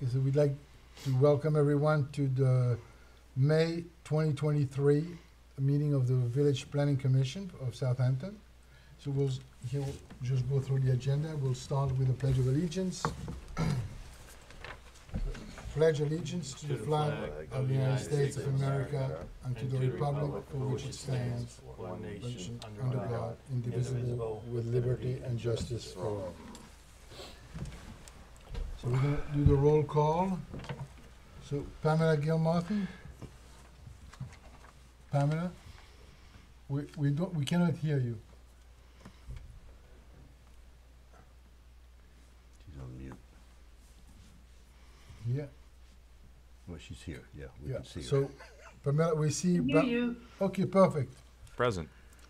Okay, so we'd like to welcome everyone to the May 2023 meeting of the Village Planning Commission of Southampton. So we'll just go through the agenda. We'll start with the Pledge of Allegiance. Pledge allegiance to the flag of the United States of America and to the republic for which it stands, one nation, under God, indivisible, with liberty and justice for all. So we're going to do the roll call. So Pamela Gilmartin. Pamela, we cannot hear you. She's on mute. Yeah. Well, she's here. Yeah, we can see her. So Pamela, we see. Hear you. Okay, perfect. Present.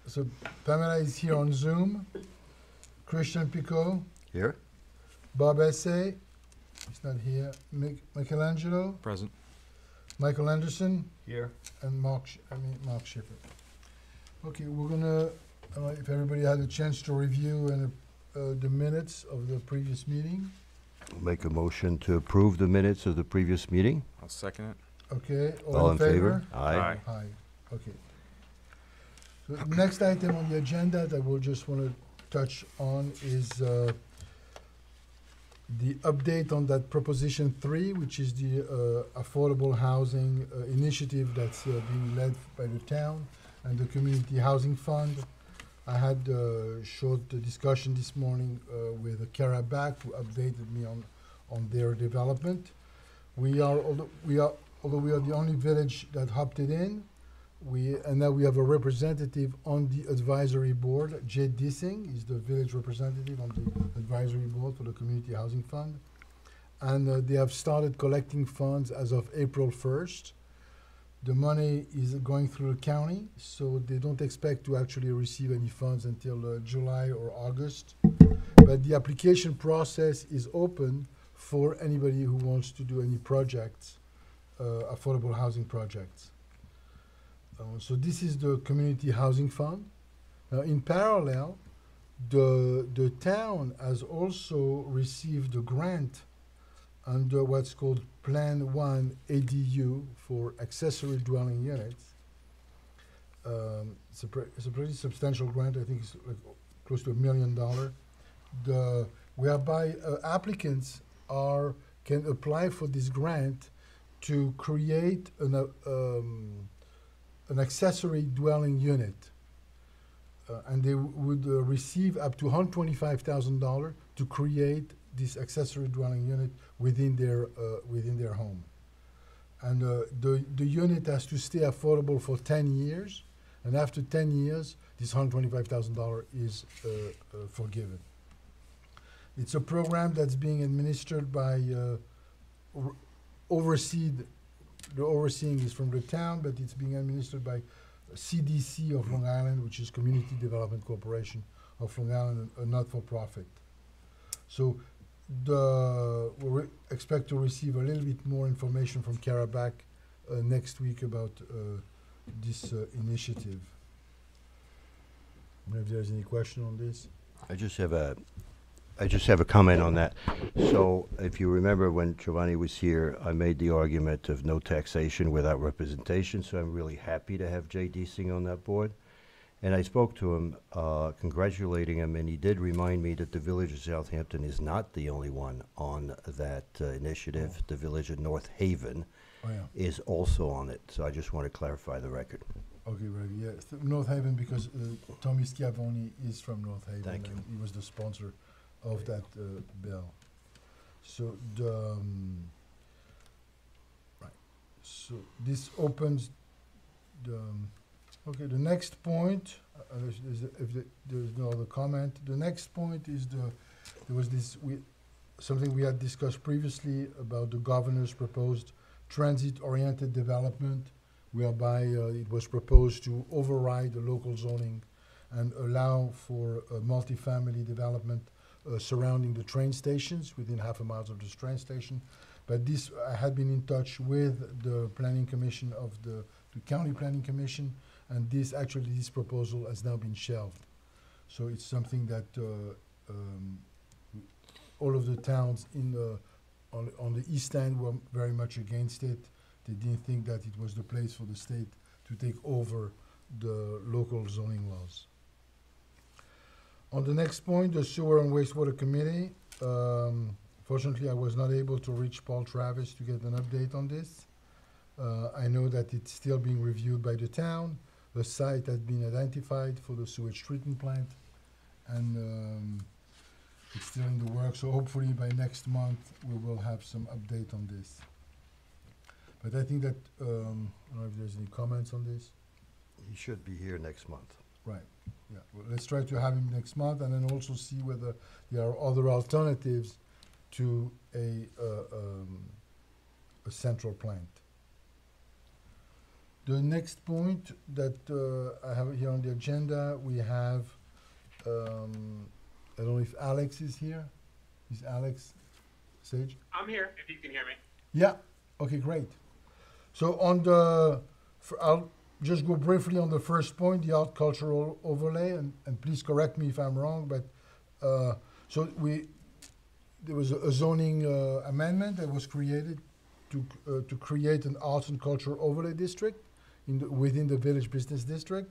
So Pamela is here on Zoom. Christian Picot, Here? Bob Essay, he's not here. Michelangelo, Present. Michael Anderson, Here. and Mark Schiffer. Okay, we're gonna, if everybody had a chance to review the minutes of the previous meeting. Make a motion to approve the minutes of the previous meeting. I'll second it. Okay, All in favor? Aye. Aye, okay. So the next item on the agenda that we'll just want to touch on is the update on that Proposition 3, which is the affordable housing initiative that's being led by the town and the Community Housing Fund. I had a short discussion this morning with Kara Back, who updated me on their development. Although we are the only village that opted in, and now we have a representative on the advisory board. Jay Dissing is the village representative on the advisory board for the Community Housing Fund. And they have started collecting funds as of April 1st. The money is going through the county, so they don't expect to actually receive any funds until July or August. But the application process is open for anybody who wants to do any projects, affordable housing projects. So this is the Community Housing Fund. Now, in parallel, the town has also received a grant under what's called Plan 1 ADU for accessory dwelling units. It's a pretty substantial grant. I think it's like close to $1 million. Whereby applicants can apply for this grant to create an accessory dwelling unit. And they would receive up to $125,000 to create this accessory dwelling unit within their home. And the unit has to stay affordable for 10 years, and after 10 years, this $125,000 is forgiven. It's a program that's being administered by the overseeing is from the town, but it's being administered by CDC of Long Island, which is Community Development Corporation of Long Island, a not-for-profit. So we expect to receive a little bit more information from Kara Back next week about this initiative. If there's any question on this. I just have a comment on that. So if you remember when Giovanni was here, I made the argument of no taxation without representation, so I'm really happy to have Jay Dissing on that board. And I spoke to him, congratulating him, and he did remind me that the village of Southampton is not the only one on that initiative. Oh. The village of North Haven is also on it, so I just want to clarify the record. Okay, very good. Yeah, North Haven, because Tommy Schiavoni is from North Haven. Thank you. And he was the sponsor of that bill. So right. So this opens the. Okay, the next point, if there's no other comment, the next point is there was something we had discussed previously about the governor's proposed transit-oriented development, whereby it was proposed to override the local zoning and allow for multifamily development surrounding the train stations, within half a mile of the train station. But this, I had been in touch with the planning commission of the county planning commission, and this proposal has now been shelved. So it's something that all of the towns in on the East End were very much against it. They didn't think that it was the place for the state to take over the local zoning laws. On the next point, the Sewer and Wastewater Committee. Fortunately, I was not able to reach Paul Travis to get an update on this. I know that it's still being reviewed by the town. The site has been identified for the sewage treatment plant, and it's still in the works, so hopefully by next month we will have some update on this. But I think that, I don't know if there's any comments on this. He should be here next month. Right, yeah. Well, let's try to have him next month and then also see whether there are other alternatives to a central plant. The next point that I have here on the agenda, we have, I don't know if Alex is here. Is Alex Sage? I'm here, if you can hear me. Yeah, okay, great. So on the, I'll just go briefly on the first point, the art cultural overlay, and please correct me if I'm wrong, but so there was a zoning amendment that was created to create an arts and culture overlay district within the village business district.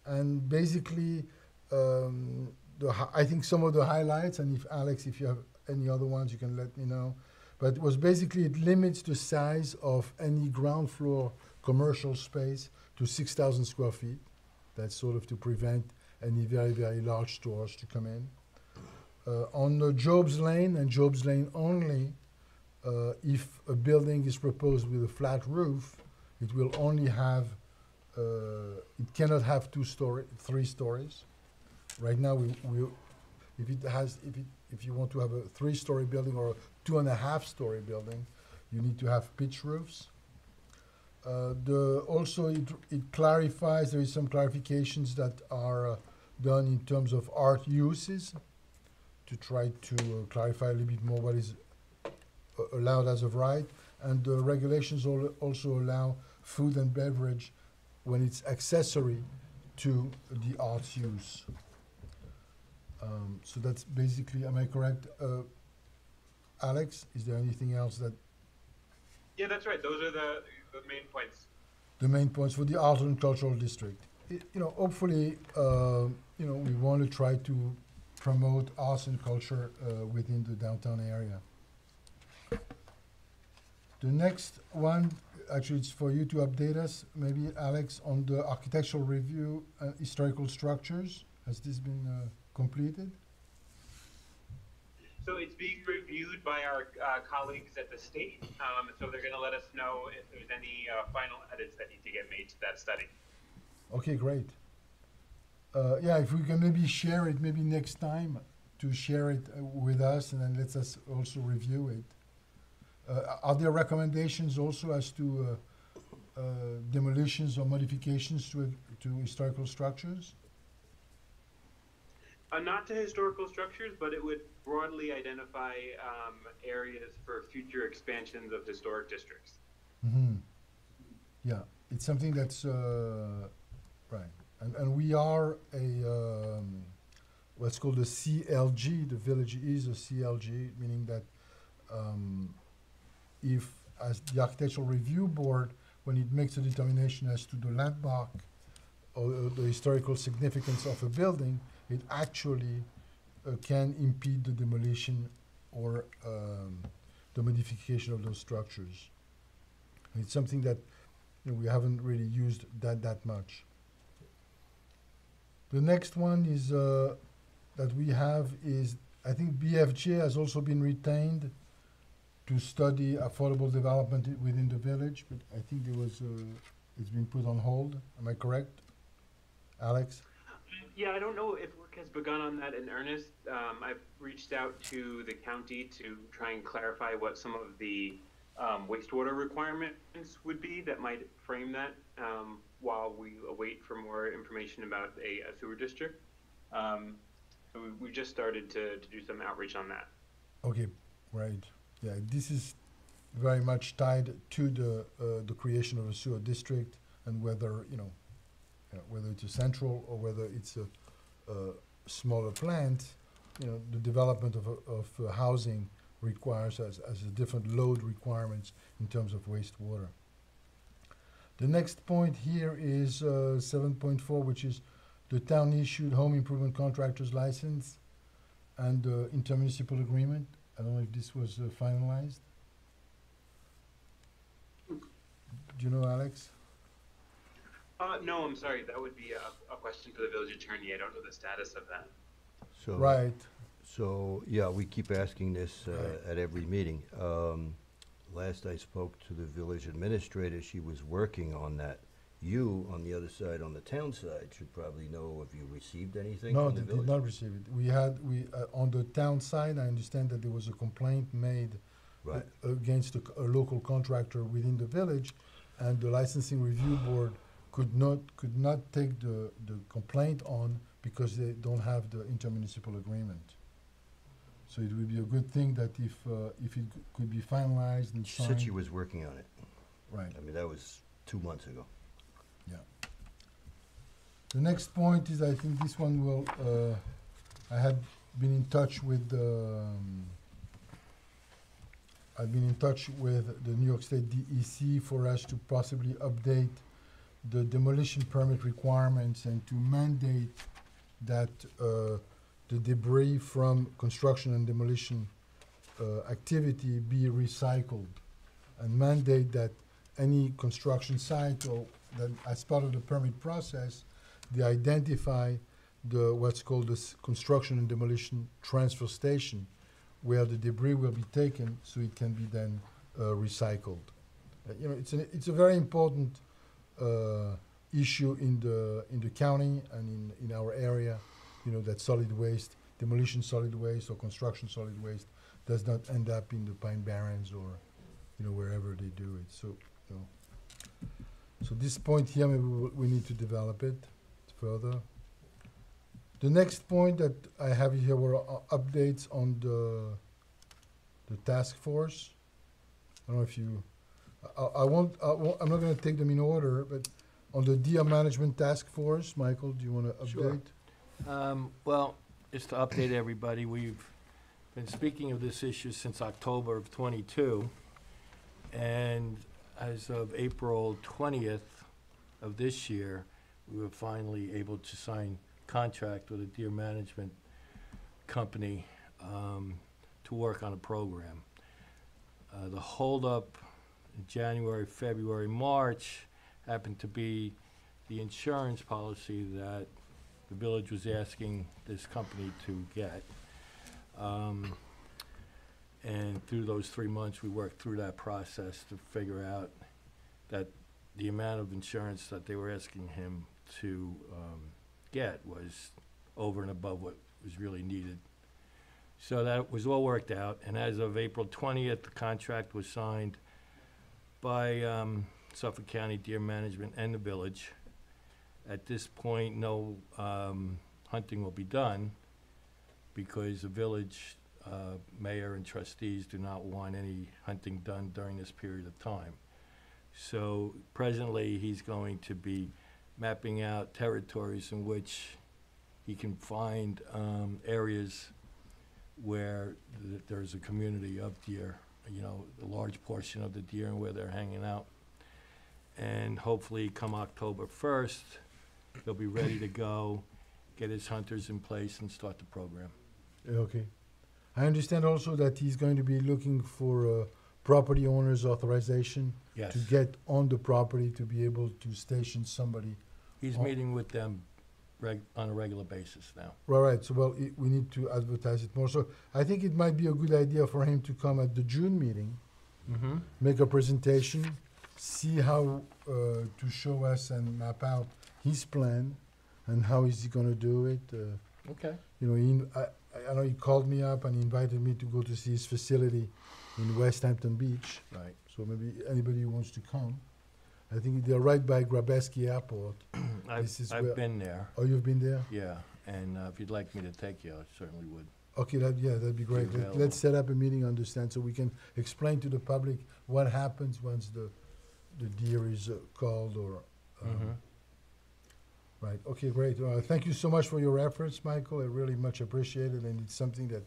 And basically, I think some of the highlights, and if Alex, if you have any other ones, you can let me know. But it was basically, it limits the size of any ground floor commercial space to 6,000 square feet. That's sort of to prevent any very, very large stores to come in. On the Job's Lane and Job's Lane only, if a building is proposed with a flat roof, it will only have, it cannot have 3 stories. Right now, if you want to have a 3-story building or a 2.5-story building, you need to have pitch roofs. Also, it clarifies, there is some clarifications that are done in terms of art uses to try to clarify a little bit more what is allowed as of right. And the regulations also allow food and beverage when it's accessory to the arts use. So that's basically, am I correct? Alex, is there anything else that? Yeah, that's right. Those are the main points. The main points for the art and cultural district. Hopefully, we want to try to promote arts and culture within the downtown area. The next one, actually, it's for you to update us, maybe Alex, on the architectural review, historical structures. Has this been completed? So it's being reviewed by our colleagues at the state. So they're going to let us know if there's any final edits that need to get made to that study. Okay, great. Yeah, if we can maybe share it, maybe next time to share it with us, and then let us also review it. Are there recommendations also as to demolitions or modifications to historical structures? Not to historical structures, but it would broadly identify areas for future expansions of historic districts. Mm-hmm. Yeah, it's something that's right. And we are a what's called a CLG. The village is a CLG, meaning that if, as the Architectural Review Board, when it makes a determination as to the landmark or the historical significance of a building, it actually can impede the demolition or the modification of those structures. And it's something that we haven't really used that much. The next one is that we have is, I think BFJ has also been retained to study affordable development within the village, but I think there was it's been put on hold. Am I correct, Alex? Yeah, I don't know if work has begun on that in earnest. I've reached out to the county to try and clarify what some of the wastewater requirements would be that might frame that while we await for more information about a sewer district. So we just started to do some outreach on that. Okay, right. Yeah, this is very much tied to the creation of a sewer district and whether, whether it's a central or whether it's a smaller plant, the development of housing requires as a different load requirements in terms of wastewater. The next point here is 7.4, which is the town issued home improvement contractor's license and intermunicipal agreement. I don't know if this was finalized. Do you know, Alex? No, I'm sorry. That would be a question for the village attorney. I don't know the status of that. So, Right. So, yeah, we keep asking this Right. at every meeting. Last I spoke to the village administrator, she was working on that. You, on the other side, on the town side, should probably know if you received anything No, from the they village. did not receive it. We had, on the town side, I understand that there was a complaint made Right. against a local contractor within the village, and the licensing review board could not take the complaint on because they don't have the intermunicipal agreement. So it would be a good thing that if it could be finalized and She said she signed. was working on it. Right, I mean, that was 2 months ago. yeah. The next point is, I think this one will, I had been in touch with I've been in touch with the New York State DEC for us to possibly update the demolition permit requirements and to mandate that the debris from construction and demolition activity be recycled, and mandate that any construction site or that as part of the permit process, they identify what's called the construction and demolition transfer station, where the debris will be taken so it can be then recycled. You know, it's a very important issue in the county and in our area. You know, that solid waste, demolition solid waste or construction solid waste does not end up in the Pine Barrens or, you know, wherever they do it. So, you know, so this point here, maybe we need to develop it further. The next point that I have here were updates on the task force. I don't know if you, I'm not gonna take them in order, but on the deer management task force, Michael, do you wanna update? Sure. Well, just to update everybody, we've been speaking of this issue since October of '22, and as of April 20th of this year, we were finally able to sign contract with a deer management company to work on a program. The holdup in January, February, March happened to be the insurance policy that the village was asking this company to get. And through those 3 months, we worked through that process to figure out that the amount of insurance that they were asking him to get was over and above what was really needed. So that was all worked out, and as of April 20th, the contract was signed by Suffolk County Deer Management and the village. At this point, no hunting will be done because the village mayor and trustees do not want any hunting done during this period of time. So presently, he's going to be mapping out territories in which he can find areas where there's a community of deer, you know, a large portion of the deer and where they're hanging out. And hopefully come October 1st, he'll be ready to go, get his hunters in place and start the program. Okay. I understand also that he's going to be looking for property owner's authorization Yes. to get on the property to be able to station somebody. He's Oh. meeting with them on a regular basis now. Right, so well, we need to advertise it more. So I think it might be a good idea for him to come at the June meeting, Mm-hmm. make a presentation, see how to show us and map out his plan and how is he gonna do it. Okay. You know, I know he called me up and invited me to go to see his facility in West Hampton Beach. Right. So maybe anybody who wants to come. I think they're right by Grabeski Airport. This is where- I've been there, Oh, you've been there? yeah, and if you'd like me to take you, I certainly would. Okay, that'd be great. Available. Let's set up a meeting, understand, so we can explain to the public what happens once the deer is called or, Mhm. right, okay, great. Thank you so much for your efforts, Michael. I really much appreciate it, and it's something that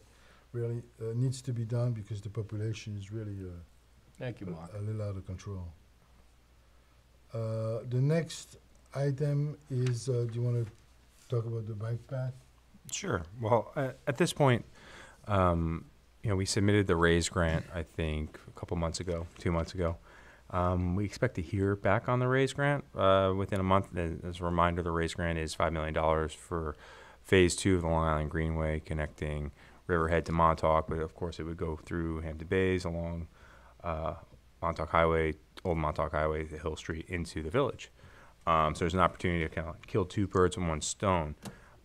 really needs to be done because the population is really Thank you, Mark. a little out of control. The next item is, do you want to talk about the bike path? Sure. Well, at this point, we submitted the RAISE grant, I think, a couple months ago, 2 months ago. We expect to hear back on the RAISE grant within a month. And as a reminder, the RAISE grant is $5 million for Phase 2 of the Long Island Greenway connecting Riverhead to Montauk, but of course it would go through Hampton Bays along Montauk Highway, Old Montauk Highway, the Hill Street into the village. So there's an opportunity to kind of kill two birds with one stone.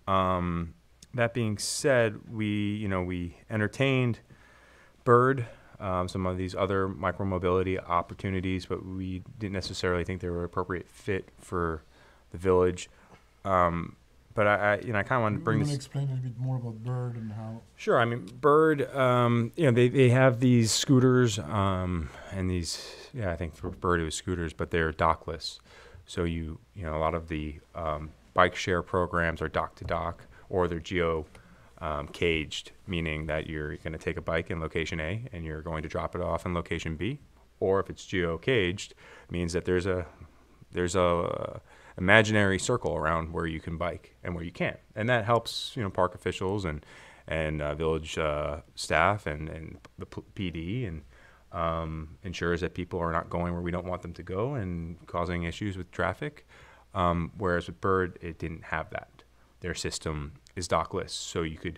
That being said, we entertained Bird, some of these other micromobility opportunities, but we didn't necessarily think they were an appropriate fit for the village. But I kind of wanted to bring You this. want to explain a little bit more about Bird and how? Sure. I mean, Bird, they have these scooters, and these, I think for Bird it was scooters, but they're dockless. So a lot of the bike share programs are dock to dock, or they're geo caged, meaning that you're going to take a bike in location A and you're going to drop it off in location B. Or if it's geo caged, means that there's a imaginary circle around where you can bike and where you can't, and that helps park officials and village staff and the PD, and ensures that people are not going where we don't want them to go and causing issues with traffic. Whereas with Bird, it didn't have that. Their system is dockless, so you could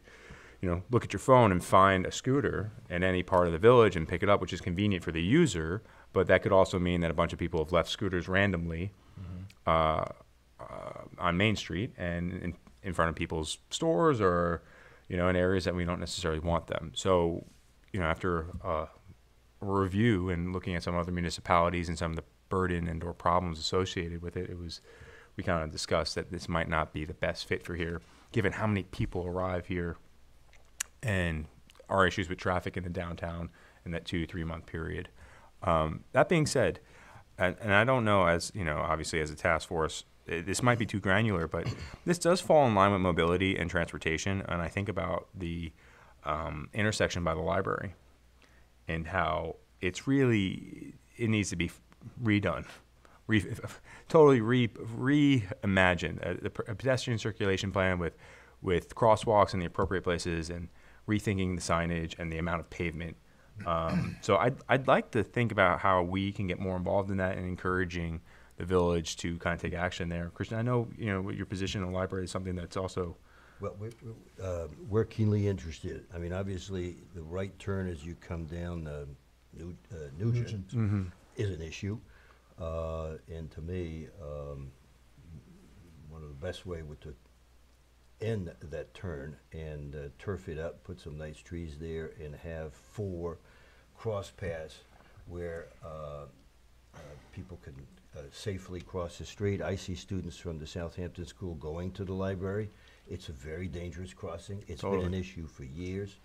look at your phone and find a scooter in any part of the village and pick it up, which is convenient for the user, but that could also mean that a bunch of people have left scooters randomly on Main Street and in front of people's stores, or in areas that we don't necessarily want them. So after a review and looking at some other municipalities and some of the burden and or problems associated with it, we kind of discussed that this might not be the best fit for here, given how many people arrive here and our issues with traffic in the downtown in that 2 to 3 month period. That being said, and I don't know, as obviously as a task force, this might be too granular, but this does fall in line with mobility and transportation. And I think about the intersection by the library and how it needs to be redone, totally reimagined. A pedestrian circulation plan with crosswalks in the appropriate places, and rethinking the signage and the amount of pavement. So I'd like to think about how we can get more involved in that and encouraging the village to kind of take action there. Christian, I know your position in the library is something that's also. Well, we're keenly interested. I mean, obviously, the right turn as you come down Nugent is an issue. And to me, one of the best way would to end that turn and turf it up, put some nice trees there, and have 4 cross paths where people can safely cross the street. I see students from the Southampton school going to the library. It's a very dangerous crossing. It's been an issue for years.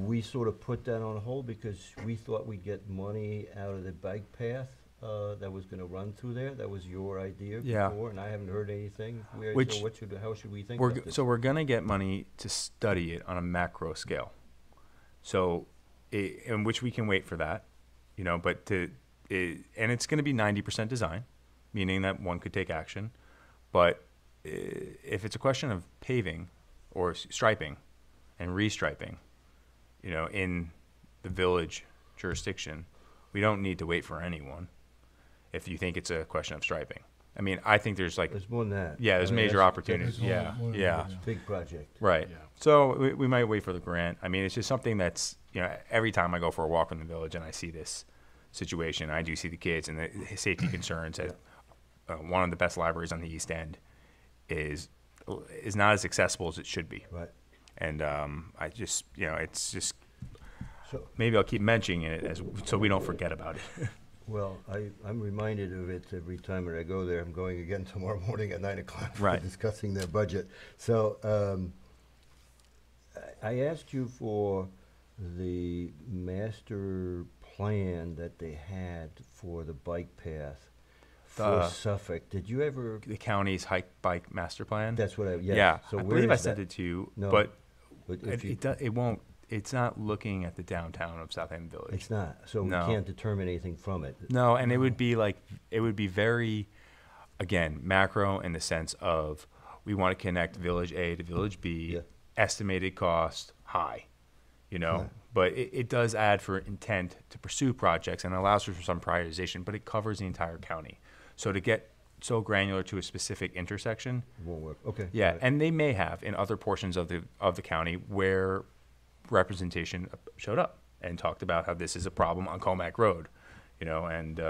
We sort of put that on hold because we thought we'd get money out of the bike path that was going to run through there. That was your idea before, and I haven't heard anything. How should we think about this? So we're going to get money to study it on a macro scale. So, in which we can wait for that, but and it's going to be 90% design, meaning that one could take action. But if it's a question of paving or striping and restriping, in the village jurisdiction, we don't need to wait for anyone. If you think it's a question of striping, I mean, I think there's more than that. Yeah, there's major opportunities. More than that. Big project. Right. Yeah. So we might wait for the grant. I mean, it's just something that's every time I go for a walk in the village and I see this situation, I do see the kids and the safety concerns that one of the best libraries on the East End is not as accessible as it should be. Right. And I just it's just So, maybe I'll keep mentioning it so we don't forget about it. well, I'm reminded of it every time that I go there. I'm going again tomorrow morning at 9 o'clock for Right. discussing their budget. So I asked you for the master plan that they had for the bike path for Suffolk. Did you ever? The county's hike bike master plan. That's what I. Yes. Yeah, So I where believe I is sent that? it to you, No. but But if you, It won't, it's not looking at the downtown of Southampton Village. it's not, so No. we can't determine anything from it. No, and it would be like, it would be very, again, macro in the sense of, we want to connect Village A to Village B, Yeah. estimated cost, high, you know? Right. But it does add for intent to pursue projects and allows for some prioritization, but it covers the entire county. So to get so granular to a specific intersection, It won't work, okay. yeah, all right. and they may have in other portions of the county where representation showed up and talked about how this is a problem on Comac Road, you know, and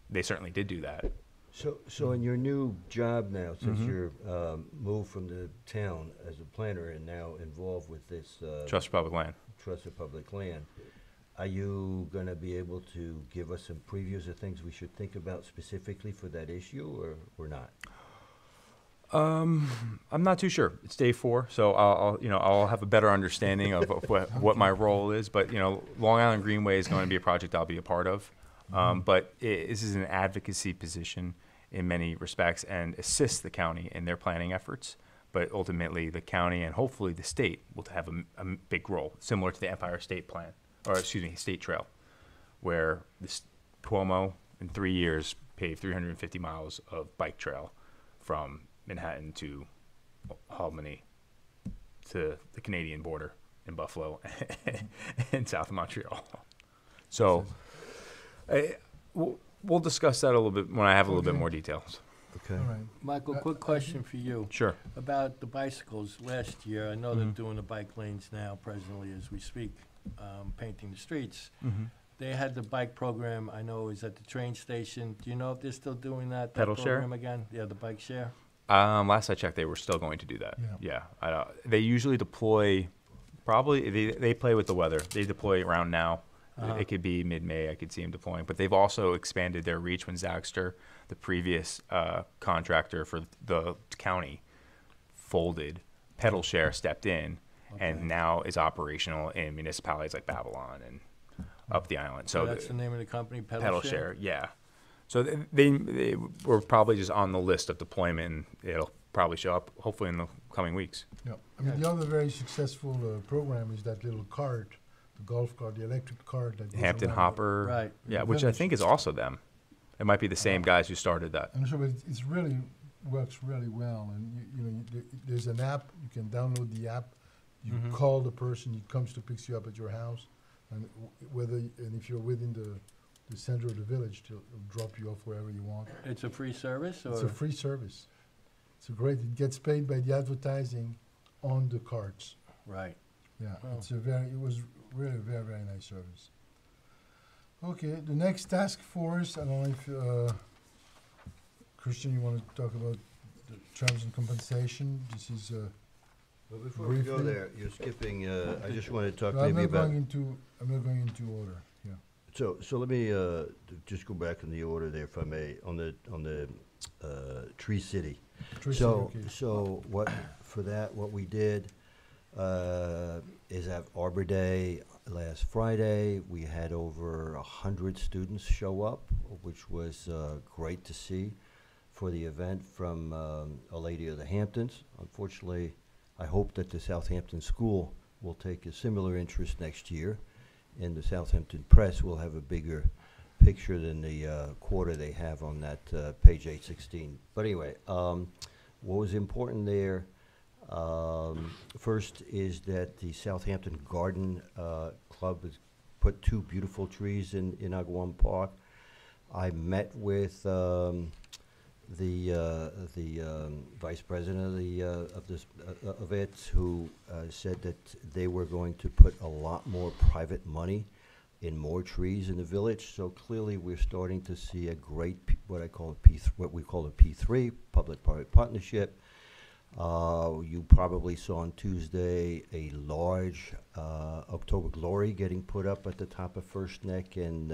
they certainly did do that. So in your new job now, since Mhm. you're moved from the town as a planner and now involved with this Trust for Public Land. Trust of Public Land, are you going to be able to give us some previews of things we should think about specifically for that issue, or not? I'm not too sure. It's day 4, so I'll have a better understanding of what my role is. But Long Island Greenway is going to be a project I'll be a part of. But this is an advocacy position in many respects and assists the county in their planning efforts. But ultimately, the county and hopefully the state will have a big role, similar to the Empire State Plan, or excuse me, State Trail, where this Cuomo in 3 years paved 350 miles of bike trail from Manhattan to Albany to the Canadian border in Buffalo and south of Montreal. So we'll discuss that a little bit when I have a little bit Okay. more details. Okay. All right. Michael, quick question for you. Sure. About the bicycles, last year, I know they're doing the bike lanes now presently as we speak, painting the streets. They had the bike program, I know, is at the train station. Do you know if they're still doing that Pedal share? program again? Yeah, the bike share? Last I checked, they were still going to do that. Yeah. They usually deploy, probably, they play with the weather. They deploy around now. Uh-huh. It could be mid-May, I could see them deploying. But they've also expanded their reach when Zaxter, the previous contractor for the county, folded. Pedal Share stepped in and Okay. now is operational in municipalities like Babylon and up the island. So That's the name of the company, Pedal Share, yeah. So they were probably just on the list of deployment, and it'll probably show up hopefully in the coming weeks. Yeah. I mean, the other very successful program is that little cart, the golf cart, the electric cart that goes Hampton around Hopper, Right. yeah, The which I village. think is also them. It might be the same guys who started that. I'm sure, but it's really works really well. And there's an app, you can download the app. You Mhm. call the person, he comes to picks you up at your house, and if you're within the center of the village, he'll drop you off wherever you want. It's a free service, or? It's a free service. It's a great. It gets paid by the advertising on the cards. Right. Yeah, Oh. it was really a very, very nice service. Okay, the next task force, I don't know if, Christian, you want to talk about the terms and compensation? This is, Well, before we go Briefly. there, you're skipping, I just want to talk I'm maybe not about, going into order, yeah. so let me just go back in the order there, if I may, on the Tree City. Tracy, So, okay. so what we did is have Arbor Day last Friday. We had over 100 students show up, which was great to see for the event from a lady of the Hamptons. Unfortunately, I hope that the Southampton School will take a similar interest next year, and the Southampton Press will have a bigger picture than the quarter they have on that page 816. But anyway, what was important there, first is that the Southampton Garden Club has put 2 beautiful trees in Agawam Park. I met with the vice president of it, who said that they were going to put a lot more private money in more trees in the village. So clearly, we're starting to see a great what we call a P3, public-private partnership. You probably saw on Tuesday a large October Glory getting put up at the top of First Neck and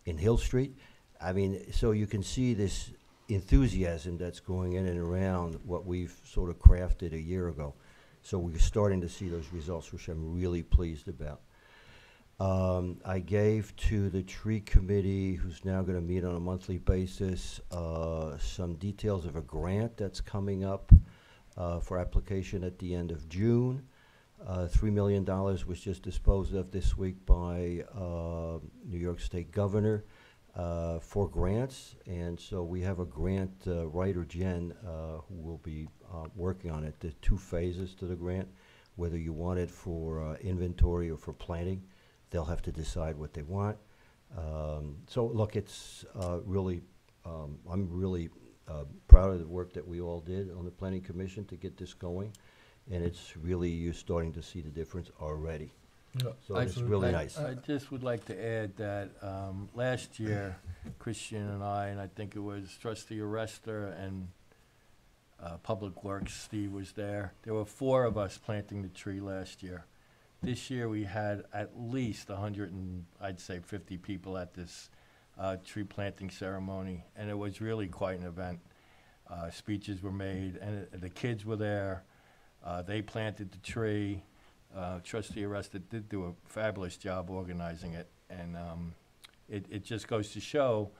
in Hill Street. I mean, so you can see this enthusiasm that's going in and around what we've sort of crafted a year ago. So we're starting to see those results, which I'm really pleased about. I gave to the tree committee, who's now going to meet on a monthly basis, some details of a grant that's coming up for application at the end of June. $3 million was just disposed of this week by New York State Governor for grants. And so we have a grant writer, Jen, who will be working on it. There are 2 phases to the grant. Whether you want it for inventory or for planting, they'll have to decide what they want. So look, it's really, I'm really proud of the work that we all did on the Planning Commission to get this going. And it's really, you're starting to see the difference already. Yeah, So it's really nice. I just would like to add that last year, Christian and I think it was Trustee Arrester and Public Works, Steve was there. There were 4 of us planting the tree last year. This year we had at least 100 and I'd say 50 people at this tree planting ceremony, and it was really quite an event. Speeches were made, and the kids were there. They planted the tree. Trustee Arrester did do a fabulous job organizing it, and it just goes to show,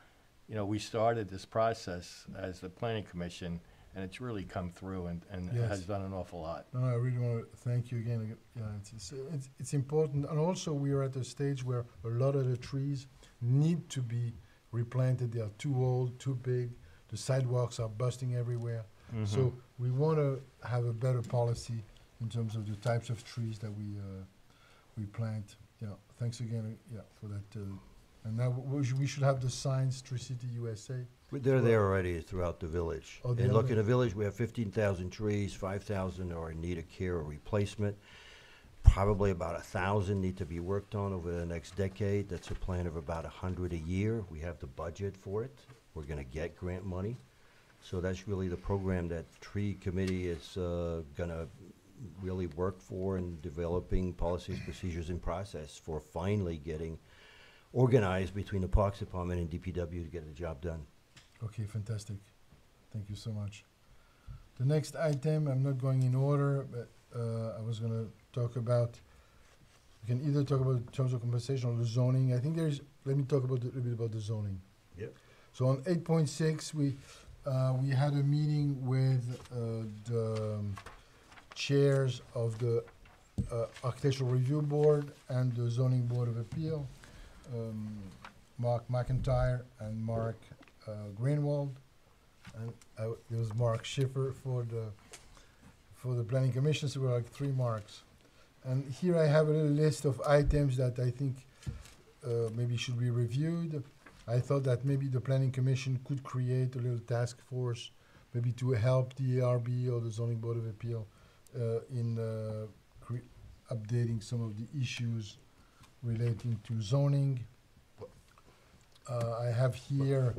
you know, we started this process as the Planning Commission, and it's really come through and Yes. has done an awful lot. No, I really want to thank you again. Yeah, it's important, and also we are at a stage where a lot of the trees need to be replanted. They are too old, too big. The sidewalks are busting everywhere. So we want to have a better policy in terms of the types of trees that we plant. Yeah, thanks again. Yeah, for that. And now we should have the signs, Tree City USA. But they're there already throughout the village. Oh, they And are look, there. in the village, we have 15,000 trees, 5,000 are in need of care or replacement. Probably about 1,000 need to be worked on over the next decade. That's a plan of about 100 a year. We have the budget for it. We're gonna get grant money. So that's really the program that Tree Committee is gonna really work for in developing policies, procedures, and process for finally getting organized between the Parks Department and DPW to get the job done. Okay, fantastic. Thank you so much. The next item, I'm not going in order, but I was going to talk about, we can either talk about terms of compensation or the zoning. I think let me talk about a little bit about the zoning. Yep. So on 8.6, we had a meeting with the chairs of the Architectural Review Board and the Zoning Board of Appeal, Mark McIntyre and Mark Greenwald, and there was Mark Schiffer for the Planning Commission, so we're like 3 marks. And here I have a little list of items that I think maybe should be reviewed. I thought that maybe the Planning Commission could create a little task force, maybe to help the ARB or the Zoning Board of Appeal in updating some of the issues relating to zoning. I have here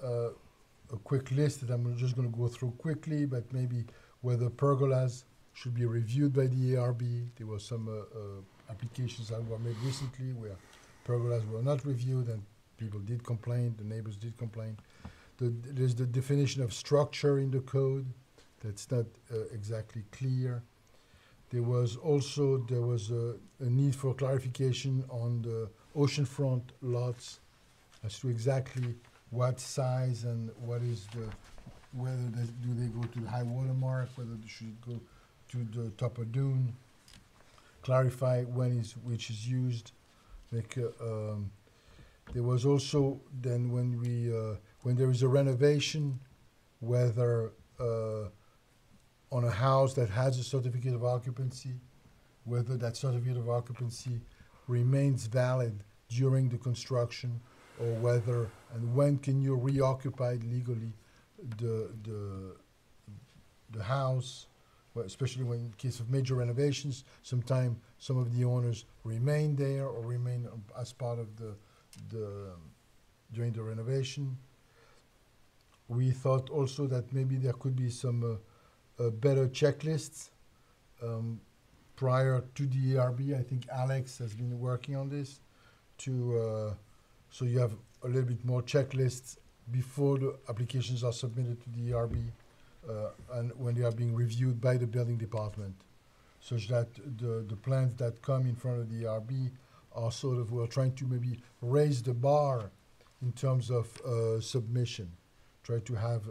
a quick list that I'm just going to go through quickly, but maybe whether pergolas should be reviewed by the ARB. There were some applications that were made recently where pergolas were not reviewed, and people did complain, the neighbors did complain. There's the definition of structure in the code that's not exactly clear. There was also a need for clarification on the oceanfront lots as to exactly what size and what is whether do they go to the high water mark, whether they should go to the top of dune, clarify which is used. There was also then when there is a renovation, whether on a house that has a certificate of occupancy, whether that certificate of occupancy remains valid during the construction, or whether and when can you reoccupy legally the house, well, especially when in case of major renovations, sometimes some of the owners remain there or remain as part of during the renovation. We thought also that maybe there could be some better checklists prior to the ARB. I think Alex has been working on this so you have a little bit more checklists before the applications are submitted to the ARB and when they are being reviewed by the building department, such that the plans that come in front of the ARB are sort of, we're trying to maybe raise the bar in terms of submission. Try to have,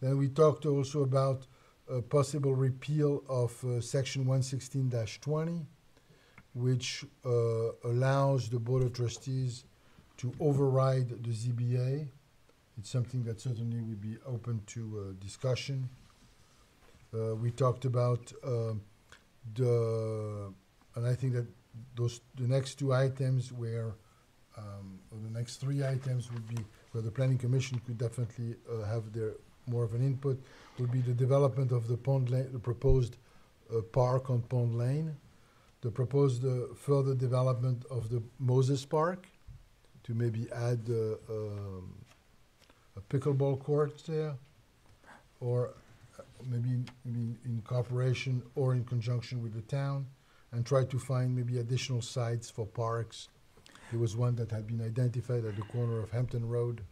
then we talked also about a possible repeal of section 116-20, which allows the Board of Trustees to override the ZBA. It's something that certainly would be open to discussion. We talked about and I think that the next two items or the next three items would be where the Planning Commission could definitely have more of an input, would be the development of the proposed park on Pond Lane, the proposed further development of the Moses Park, to maybe add a pickleball court there, or maybe in cooperation or in conjunction with the town, and try to find maybe additional sites for parks. There was one that had been identified at the corner of Hampton Road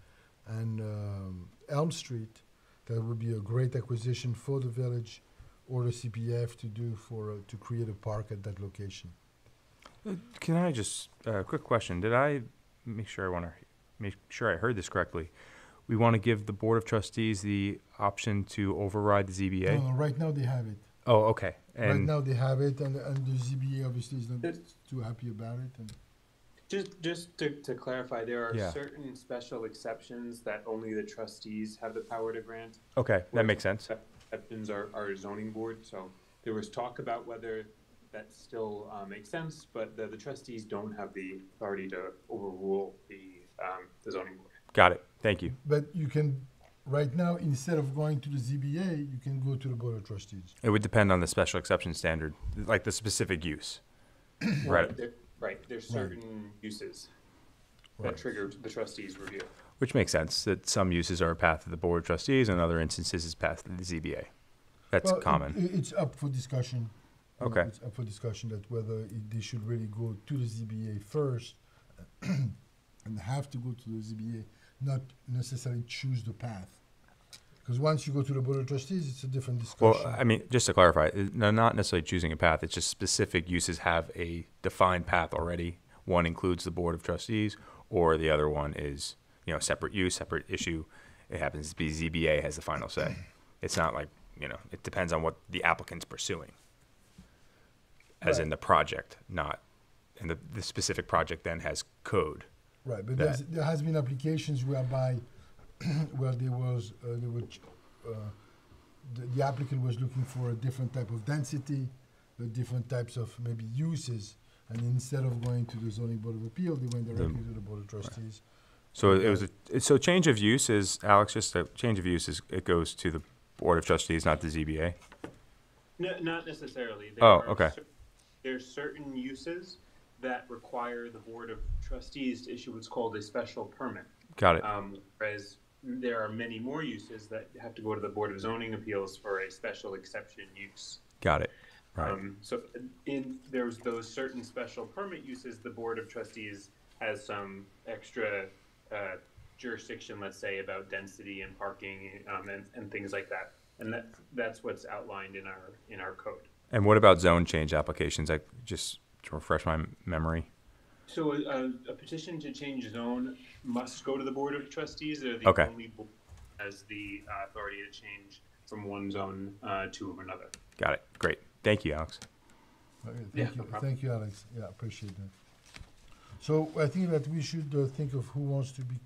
and Elm Street. That would be a great acquisition for the village or the CPF to do to create a park at that location. Can I just, quick question, did I make sure I heard this correctly? We want to give the Board of Trustees the option to override the ZBA? No, right now they have it. Oh, okay. Right And now they have it, and the ZBA obviously is not too happy about it. And Just to clarify, there are Yeah. certain special exceptions that only the trustees have the power to grant. okay, that makes sense. Exceptions are zoning board, so there was talk about whether that still makes sense, but the trustees don't have the authority to overrule the zoning board. Got it. Thank you. But you can, right now, instead of going to the ZBA, you can go to the Board of Trustees. It would depend on the special exception standard, like the specific use. Right. There's certain uses Right. that trigger the trustees' review. Which makes sense, that some uses are a path of the Board of Trustees and other instances is path of the ZBA. That's Well, common. It's up for discussion. You know, Okay. It's up for discussion that whether they should really go to the ZBA first and have to go to the ZBA, not necessarily choose the path. Because once you go to the Board of Trustees, it's a different Well, discussion. I mean, just to clarify, not necessarily choosing a path, it's just specific uses have a defined path already. One includes the Board of Trustees, or the other one is, separate use, separate issue. It happens to be ZBA has the final say. It's not like, it depends on what the applicant's pursuing. As in Right. the project, and the specific project then has code. Right, but that- there has been applications whereby, where the applicant was looking for a different type of density, different types of maybe uses, and instead of going to the zoning board of appeal, they went directly to the Board of Trustees. So so change of use is, Alex, just a change of use is, it goes to the Board of Trustees, not the ZBA? No, not necessarily. Oh, okay. There's certain uses that require the Board of Trustees to issue what's called a special permit. Got it. Whereas there are many more uses that have to go to the Board of Zoning Appeals for a special exception use. Got it. Right. So there's those certain special permit uses, the Board of Trustees has some extra jurisdiction, let's say, about density and parking and things like that. And that's what's outlined in our code. And what about zone change applications? Just to refresh my memory. So a petition to change zone must go to the Board of Trustees. They're the Okay. only board that has the authority to change from one zone to another. Got it. Great. Thank you, Alex. Okay, Yeah, thank you, no problem. thank you, Alex. Yeah, appreciate that. So I think that we should think of who wants to be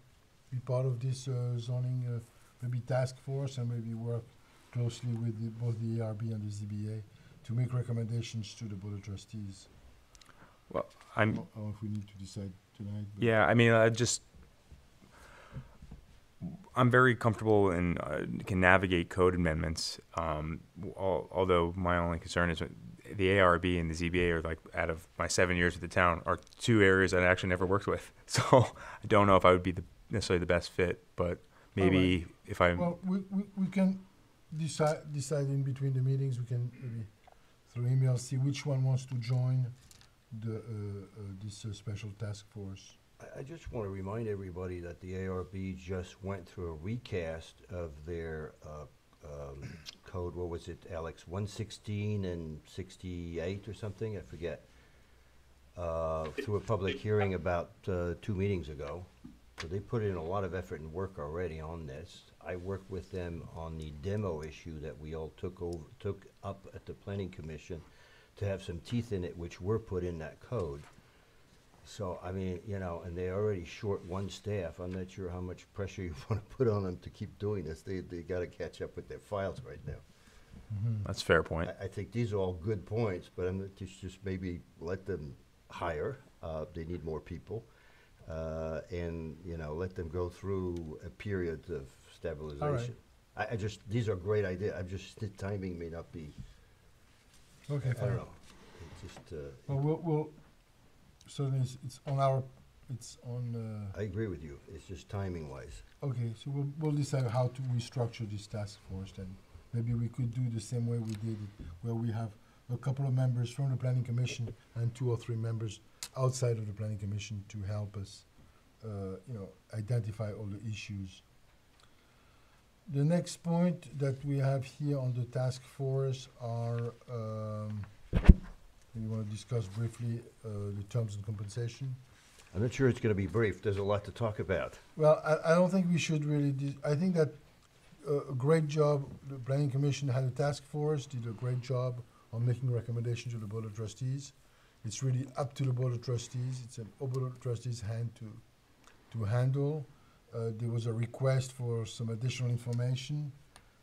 part of this zoning, maybe task force, and maybe work closely with both the ARB and the ZBA to make recommendations to the Board of Trustees. Well, I don't know if we need to decide tonight. but- yeah, I mean, I'm very comfortable and can navigate code amendments. Although my only concern is the ARB and the ZBA are like, out of my 7 years with the town, are two areas that I actually never worked with. So I don't know if I would be necessarily the best fit, but maybe if I, Well, we can decide in between the meetings. We can maybe through email see which one wants to join this special task force. I just want to remind everybody that the ARB just went through a recast of their code. What was it, Alex? 116 and 68 or something? I forget. Through a public hearing about 2 meetings ago. So they put in a lot of effort and work already on this. I worked with them on the demo issue that we all took up at the planning commission to have some teeth in it, which were put in that code. So, I mean, you know, and they're already short one staff. I'm not sure how much pressure you want to put on them to keep doing this. They gotta catch up with their files right now. That's a fair point. I think these are all good points, but I'm just maybe let them hire. They need more people. And, you know, let them go through a period of stabilization. I just, these are great ideas. The timing may not be, Okay, I fine. don't know. It's just, Well, we'll certainly it's on. I agree with you. It's just timing wise. Okay, so we'll decide how to restructure this task force then. Maybe we could do the same way we did it, where we have a couple of members from the planning commission and 2 or 3 members outside of the planning commission to help us, you know, identify all the issues. The next point that we have here on the task force are, we want to discuss briefly the terms and compensation. I'm not sure it's gonna be brief. There's a lot to talk about. Well, I don't think we should really, I think that a great job, the planning commission had a task force, did a great job on making recommendations to the board of trustees. It's really up to the board of trustees. It's in board of trustees' hand to handle. There was a request for some additional information,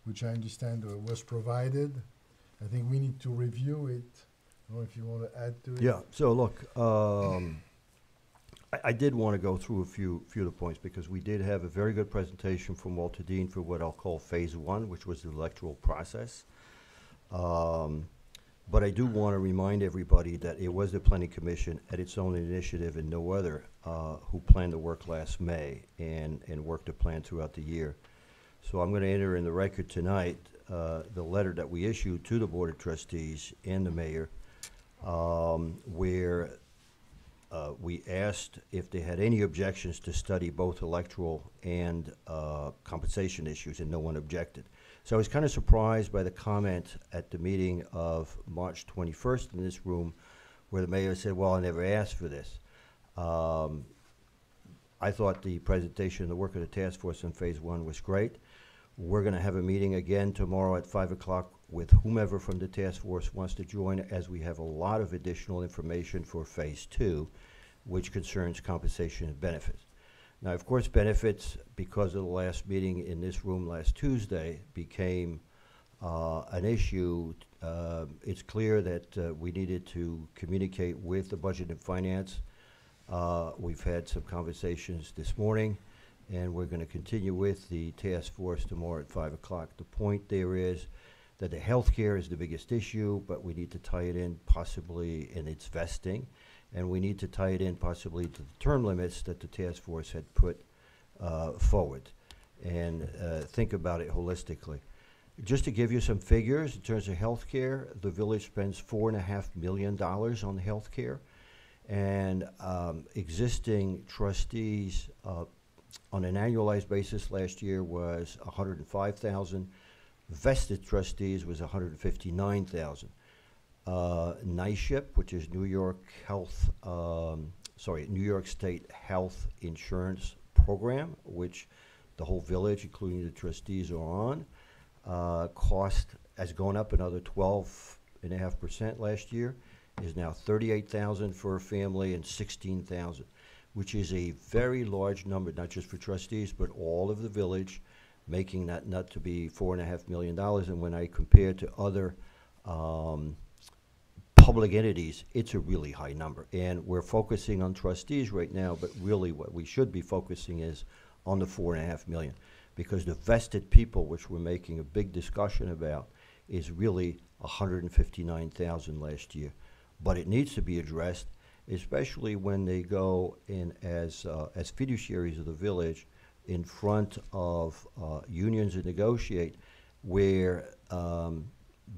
which I understand was provided. I think we need to review it. I don't know if you want to add to it. Yeah, so look, I did want to go through a few of the points because we did have a very good presentation from Walter Dean for what I'll call phase 1, which was the electoral process. But I do want to remind everybody that it was the Planning Commission at its own initiative and no other who planned the work last May and worked the plan throughout the year. So I'm going to enter in the record tonight the letter that we issued to the Board of Trustees and the Mayor where we asked if they had any objections to study both electoral and compensation issues, and no one objected. So I was kind of surprised by the comment at the meeting of March 21st in this room where the mayor said, well, I never asked for this. I thought the presentation of the work of the task force in phase 1 was great. We're going to have a meeting again tomorrow at 5 o'clock with whomever from the task force wants to join, as we have a lot of additional information for phase 2, which concerns compensation and benefits. Now, of course, benefits, because of the last meeting in this room last Tuesday, became an issue. It's clear that we needed to communicate with the Budget and Finance. We've had some conversations this morning, and we're going to continue with the task force tomorrow at 5 o'clock. The point there is that the healthcare is the biggest issue, but we need to tie it in possibly in its vesting, and we need to tie it in possibly to the term limits that the task force had put forward, and think about it holistically. Just to give you some figures, in terms of healthcare, the village spends $4.5 million on healthcare, and existing trustees on an annualized basis last year was $105,000. Vested trustees was $159,000. NYSHIP, which is New York State Health Insurance Program, which the whole village, including the trustees, are on, cost has gone up another 12.5% last year, is now $38,000 for a family and $16,000, which is a very large number, not just for trustees, but all of the village, making that nut to be $4.5 million. And when I compare to other public entities, it's a really high number. And we're focusing on trustees right now, but really what we should be focusing is on the $4.5 million, because the vested people, which we're making a big discussion about, is really $159,000 last year. But it needs to be addressed, especially when they go in as fiduciaries of the village in front of unions and negotiate, where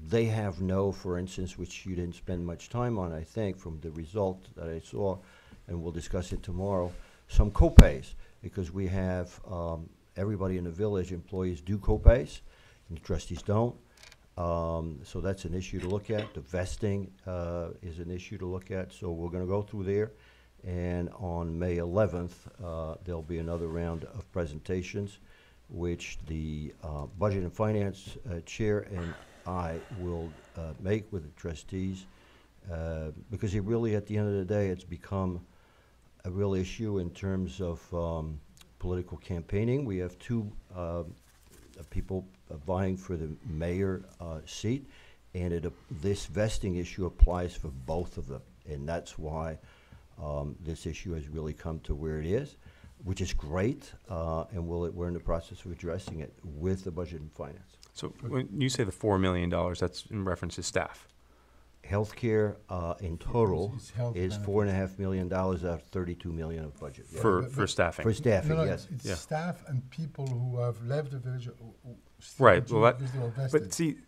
they have no, for instance, which you didn't spend much time on, I think, from the result that I saw, and we'll discuss it tomorrow, some co-pays, because we have everybody in the village, employees do co-pays, and the trustees don't. So that's an issue to look at. The vesting is an issue to look at, so we're going to go through there. And on May 11th, there'll be another round of presentations. which the Budget and Finance Chair and I will make with the trustees, because it really, at the end of the day, it's become a real issue in terms of political campaigning. We have two people vying for the mayor seat, and this vesting issue applies for both of them, and that's why this issue has really come to where it is, which is great, and we're in the process of addressing it with the Budget and Finance. So when you say the $4 million, that's in reference to staff. Healthcare in total It's health is benefits. $4.5 million out of $32 million of budget. Yeah. For staffing. For staffing, No, yes. it's Yeah. staff and people who have left the village. Who still Right, continue well, that- because they were vested. But see,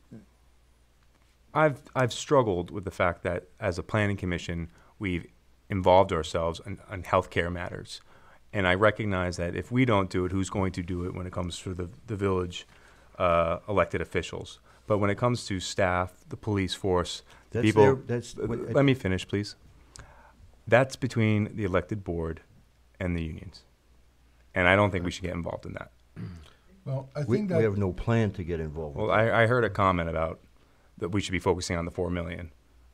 I've struggled with the fact that as a planning commission, we've involved ourselves on healthcare matters. And I recognize that if we don't do it, who's going to do it when it comes to the village elected officials? But when it comes to staff, the police force, That's people, their- that's what- let me finish, please. That's between the elected board and the unions. And I don't think we should get involved in that. Well, I We think that have no plan to get involved with Well, I heard a comment about that we should be focusing on the 4 million,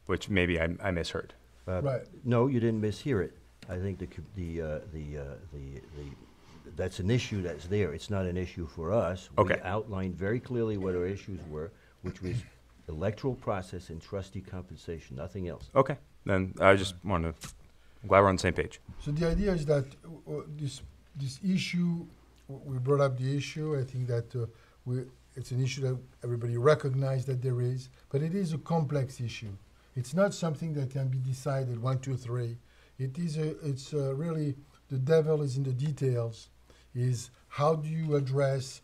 which maybe I misheard. Right. No, you didn't mishear it. I think that's an issue that's there. It's not an issue for us. Okay. We outlined very clearly what our issues were, which was electoral process and trustee compensation, nothing else. Okay, then I just wanted to, I'm glad we're on the same page. So the idea is that this issue, we brought up the issue. I think that it's an issue that everybody recognizes that there is, but it is a complex issue. It's not something that can be decided 1, 2, 3. It's really the devil is in the details. Is how do you address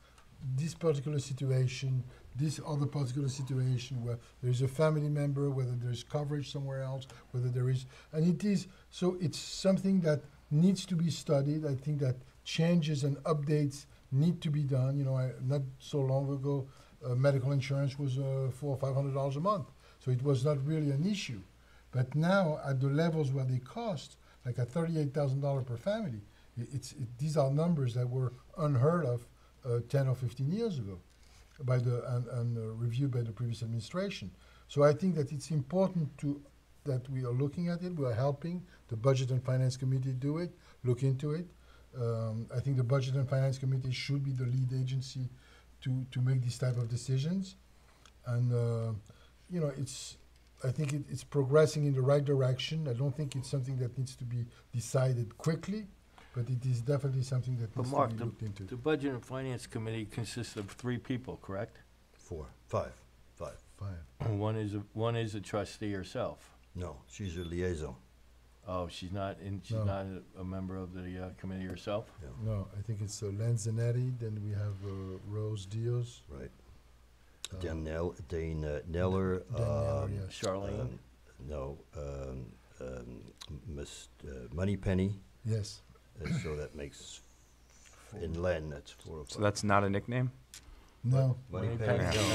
this particular situation, this other particular situation where there's a family member, whether there's coverage somewhere else, whether there is, and it's something that needs to be studied. I think that changes and updates need to be done. Not so long ago, medical insurance was $400 or $500 a month, so it was not really an issue. But now, at the levels where they cost, like at $38,000 per family, these are numbers that were unheard of 10 or 15 years ago, and reviewed by the previous administration. So I think that it's important that we are looking at it. We are helping the Budget and Finance Committee look into it. I think the Budget and Finance Committee should be the lead agency to make these type of decisions. And, I think it's progressing in the right direction. I don't think it's something that needs to be decided quickly, but it is definitely something that But needs Mark, to be looked into. the Budget and Finance Committee consists of 3 people, correct? 4, 5. Fine. One is a trustee herself. No, she's a liaison. Oh, she's not No. a member of the committee herself? No, I think it's Lanzanetti, then we have Rose Diaz. Right. Dane Neller. Neller, yes. Charlene? Miss Moneypenny. Yes. So that makes, in Len, that's 4 or 5. So that's not a nickname? No. Moneypenny, Moneypenny,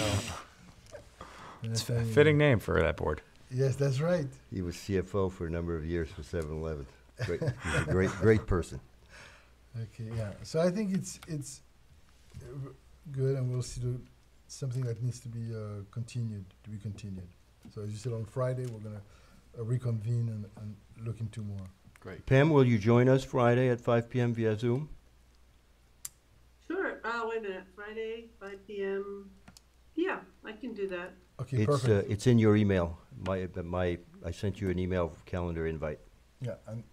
no. It's a fitting name for that board. Yes, that's right. He was CFO for a number of years for 7-Eleven. He's a great person. Okay, yeah. So I think it's good, and we'll see something that needs to be continued. So as you said, on Friday, we're going to reconvene and look into more. Great. Pam, will you join us Friday at 5 p.m. via Zoom? Sure. Wait a minute. Friday, 5 p.m. Yeah, I can do that. Okay, perfect. It's in your email. I sent you an email calendar invite. Yeah, and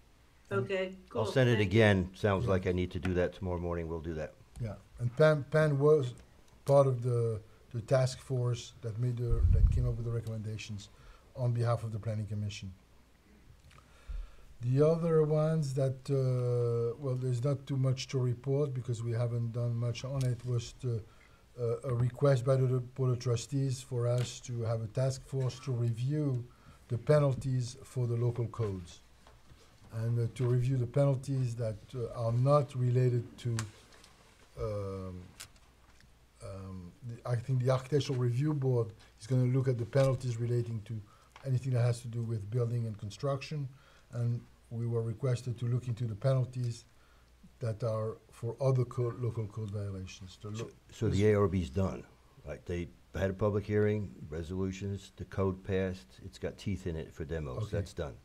Okay, cool. I'll send it Thank you. again. Sounds Yeah. like I need to do that tomorrow morning. We'll do that. yeah, and Pan was part of the task force that came up with the recommendations on behalf of the Planning Commission. The other ones that there's not too much to report because we haven't done much on it. Was a request by the Board of Trustees for us to have a task force to review the penalties for the local codes, and to review the penalties that are not related to. I think the Architectural Review Board is going to look at the penalties relating to anything that has to do with building and construction, and we were requested to look into the penalties that are for other local code violations. So the ARB's done, right? They had a public hearing, resolutions, the code passed, it's got teeth in it for demos, Okay. that's done.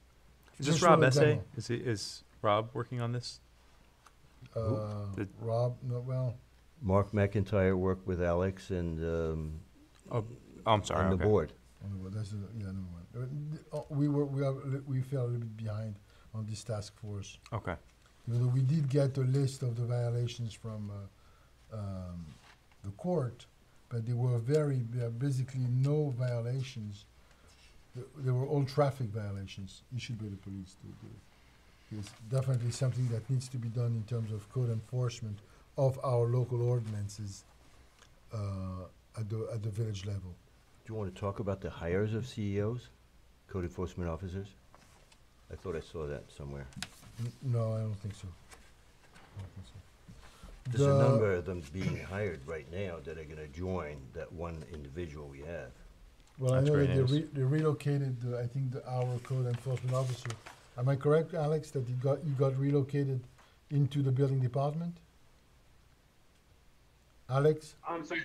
Is this Just Rob for the Essay? demo. Is Rob working on this? The- Rob, no, well, Mark McIntyre worked with Alex and, Oh, I'm sorry. and the okay. board. no, that's, yeah, never mind. We fell a little bit behind on this task force. Okay. Even though we did get a list of the violations from the court, but there were basically no violations. They were all traffic violations issued by the police. It's definitely something that needs to be done in terms of code enforcement of our local ordinances at the village level. Do you want to talk about the hires of CEOs, code enforcement officers? I thought I saw that somewhere. No, I don't think so. There's a number of them being hired right now that are gonna join that one individual we have. Well, I That's know great that news. they relocated, I think, our code enforcement officer. Am I correct, Alex, that he got relocated into the building department? Alex? I'm sorry,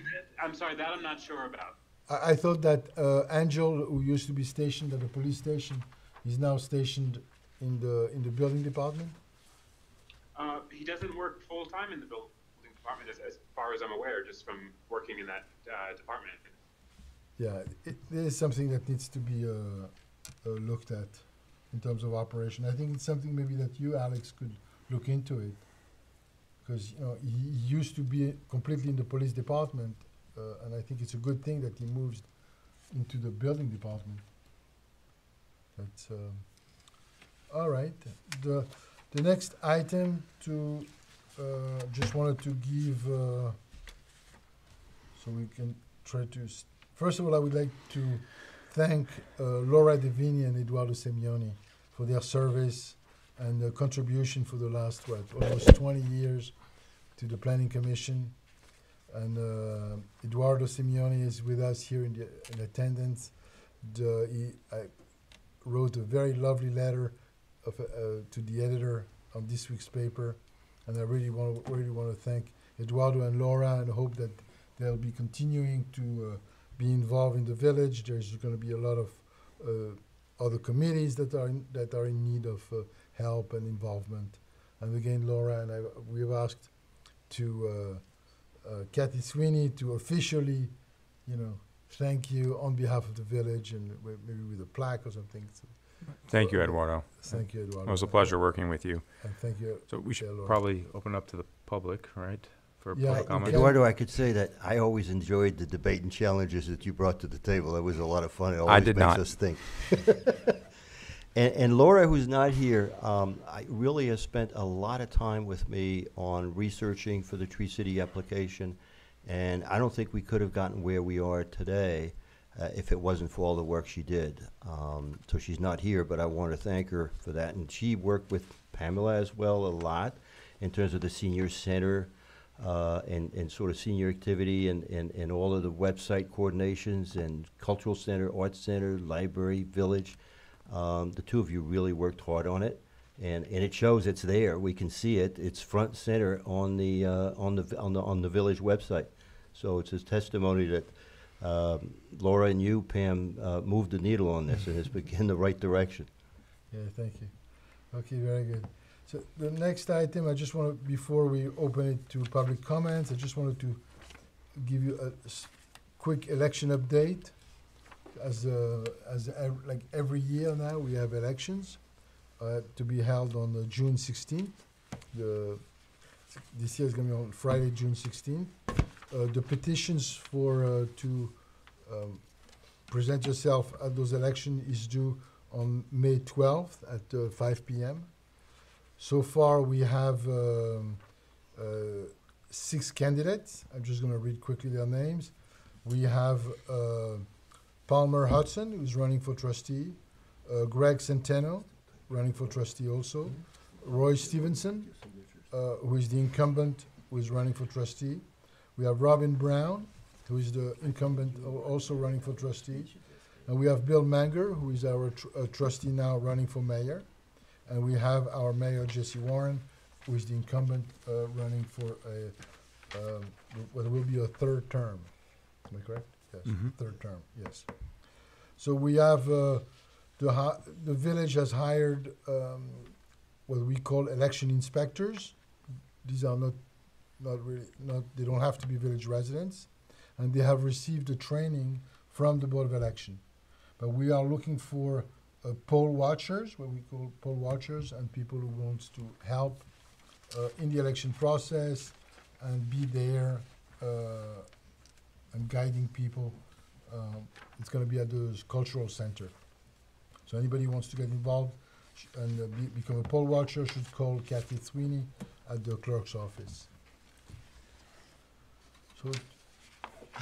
that I'm not sure about. I thought that Angel, who used to be stationed at the police station, is now stationed in the building department? He doesn't work full-time in the building department as far as I'm aware, just from working in that department. Yeah, it is something that needs to be looked at in terms of operation. I think it's something maybe that you, Alex, could look into it. Because, you know, he used to be completely in the police department, and I think it's a good thing that he moves into the building department. That's, all right. The next item to, just wanted to give, so we can try to, first of all, I would like to thank Laura Devini and Eduardo Semioni for their service and their contribution for the last, almost 20 years to the Planning Commission. And Eduardo Semioni is with us here in attendance. I wrote a very lovely letter to the editor of this week's paper, and I really want to thank Eduardo and Laura, and hope that they'll be continuing to be involved in the village. There's going to be a lot of other committees that are in need of help and involvement. And again, Laura and I, we have asked to Kathy Sweeney to officially, thank you on behalf of the village, and maybe with a plaque or something. So, Thank you, Eduardo. thank you, Eduardo. It was a pleasure working with you. And thank you. So we should Laura. probably open up to the public, right? For Yeah, public comment. Eduardo, I could say that I always enjoyed the debate and challenges that you brought to the table. That was a lot of fun. It always did makes not. us think. And Laura, who's not here, I really has spent a lot of time with me on researching for the Tree City application, and I don't think we could have gotten where we are today if it wasn't for all the work she did. So she's not here, but I want to thank her for that. And she worked with Pamela as well a lot in terms of the senior center and sort of senior activity and all of the website coordinations and cultural center, arts center, library, village. The two of you really worked hard on it, and it shows it's there. We can see it. It's front center on the village website. So it's a testimony that Laura and you, Pam, moved the needle on this, and it's in the right direction. Yeah, thank you. Okay, very good. So the next item, I just want to, before we open it to public comments, I just wanted to give you a quick election update. Like every year now, we have elections to be held on June 16th. This year is going to be on Friday, June 16th. The petitions for to present yourself at those elections is due on May 12th at 5 p.m. So far, we have 6 candidates. I'm just going to read quickly their names. We have Palmer Hudson, who's running for trustee. Greg Centeno, running for trustee also. Roy Stevenson, who is the incumbent, who is running for trustee. We have Robin Brown, who is the incumbent, also running for trustee. And we have Bill Manger, who is our trustee now, running for mayor. And we have our mayor, Jesse Warren, who is the incumbent running for what will be a third term. Am I correct? Yes, third term, yes. So we have, the village has hired what we call election inspectors. These are not really, they don't have to be village residents, and they have received a training from the Board of Election. But we are looking for poll watchers, what we call poll watchers, and people who wants to help in the election process and be there and guiding people. It's going to be at the cultural center. So anybody who wants to get involved and become a poll watcher should call Kathy Sweeney at the clerk's office. So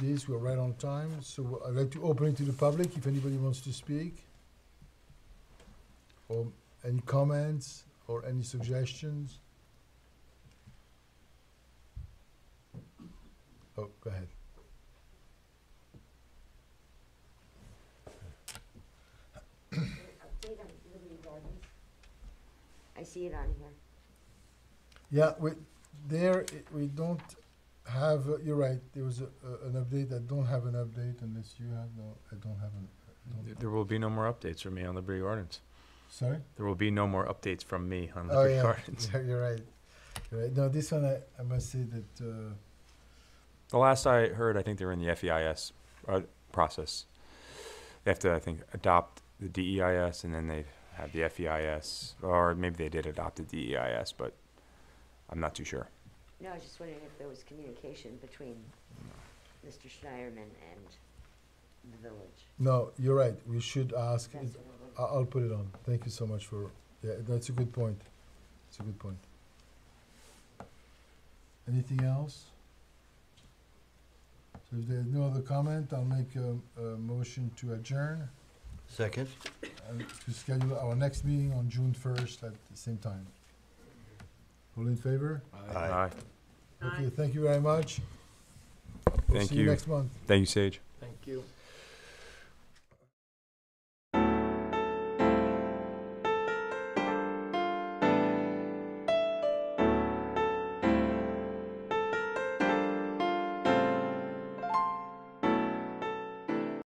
this, we're right on time. So I'd like to open it to the public if anybody wants to speak. Or any comments or any suggestions? Oh, go ahead. Update on Liberty Gardens. I see it on here. Yeah, we don't have, you're right, there was an update. I don't have an update unless you have. No, I don't have an. There will be no more updates from me on Liberty Gardens. Sorry? There will be no more updates from me on Oh, Liberty yeah. Gardens. Yeah, you're right. You're right. No, this one, I must say that, The last I heard, I think they're in the FEIS process. They have to, I think, adopt the DEIS, and then they have the FEIS, or maybe they did adopt the DEIS, but I'm not too sure. No, I was just wondering if there was communication between Mr. Schneiderman and the village. no, you're right. We should ask. That's It, what I would- I'll put it on. Thank you so much for, yeah, that's a good point. It's a good point. Anything else? So if there's no other comment, I'll make a motion to adjourn Second? and to schedule our next meeting on June 1st at the same time. All in favor? Aye. Okay, thank you very much. We'll Thank see you you. next month. Thank you, Sage.